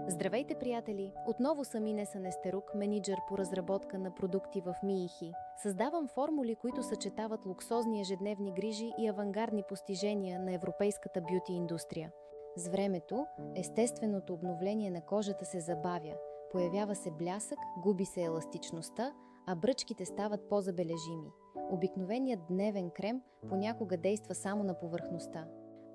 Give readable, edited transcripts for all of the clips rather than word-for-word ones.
Здравейте, приятели! Отново съм Инеса Нестерук, менеджер по разработка на продукти в МИИХИ. Създавам формули, които съчетават луксозни ежедневни грижи и авангардни постижения на европейската бюти индустрия. С времето, естественото обновление на кожата се забавя, появява се блясък, губи се еластичността, а бръчките стават по-забележими. Обикновеният дневен крем понякога действа само на повърхността.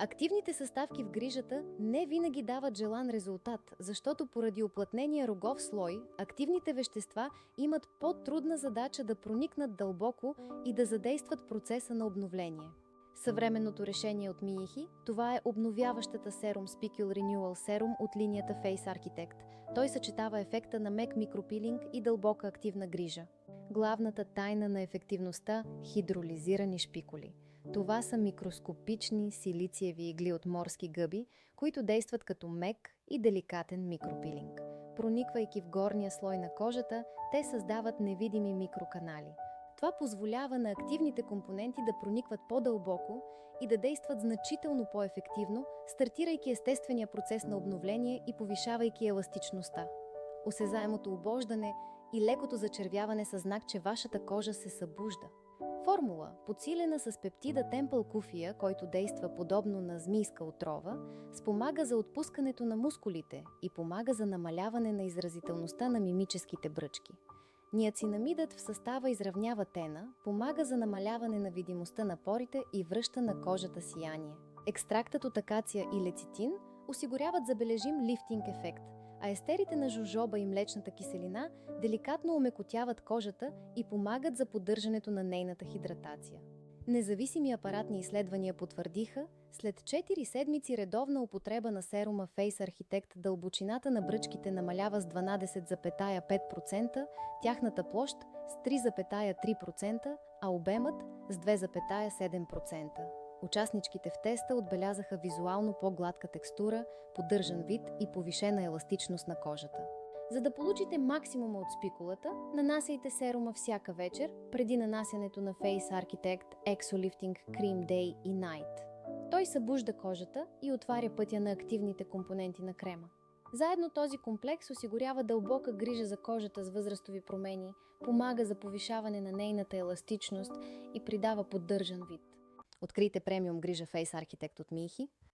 Активните съставки в грижата не винаги дават желан резултат, защото поради уплътнения рогов слой, активните вещества имат по-трудна задача да проникнат дълбоко и да задействат процеса на обновление. Съвременното решение от МИИХИ, това е обновяващата серум Spicule Renewal Serum от линията Face Architect. Той съчетава ефекта на мек микропилинг и дълбока активна грижа. Главната тайна на ефективността – хидролизирани шпикули. Това са микроскопични силициеви игли от морски гъби, които действат като мек и деликатен микропилинг. Прониквайки в горния слой на кожата, те създават невидими микроканали. Това позволява на активните компоненти да проникват по-дълбоко и да действат значително по-ефективно, стартирайки естествения процес на обновление и повишавайки еластичността. Осезаемото обождане и лекото зачервяване са знак, че вашата кожа се събужда. Формула, подсилена с пептида темпълкуфия, който действа подобно на змийска отрова, спомага за отпускането на мускулите и помага за намаляване на изразителността на мимическите бръчки. Ниацинамидът в състава изравнява тена, помага за намаляване на видимостта на порите и връща на кожата сияние. Екстрактът от акация и лецитин осигуряват забележим лифтинг ефект, а естерите на жожоба и млечната киселина деликатно омекотяват кожата и помагат за поддържането на нейната хидратация. Независими апаратни изследвания потвърдиха, след 4 седмици редовна употреба на серума Face Architect дълбочината на бръчките намалява с 12,5%, тяхната площ с 3,3%, а обемът с 2,7%. Участничките в теста отбелязаха визуално по-гладка текстура, поддържан вид и повишена еластичност на кожата. За да получите максимума от спикулата, нанасяйте серума всяка вечер, преди нанасянето на Face Architect Exolifting Cream Day и Night. Той събужда кожата и отваря пътя на активните компоненти на крема. Заедно този комплекс осигурява дълбока грижа за кожата с възрастови промени, помага за повишаване на нейната еластичност и придава поддържан вид. Открийте премиум грижа Face Architect от МИИХИ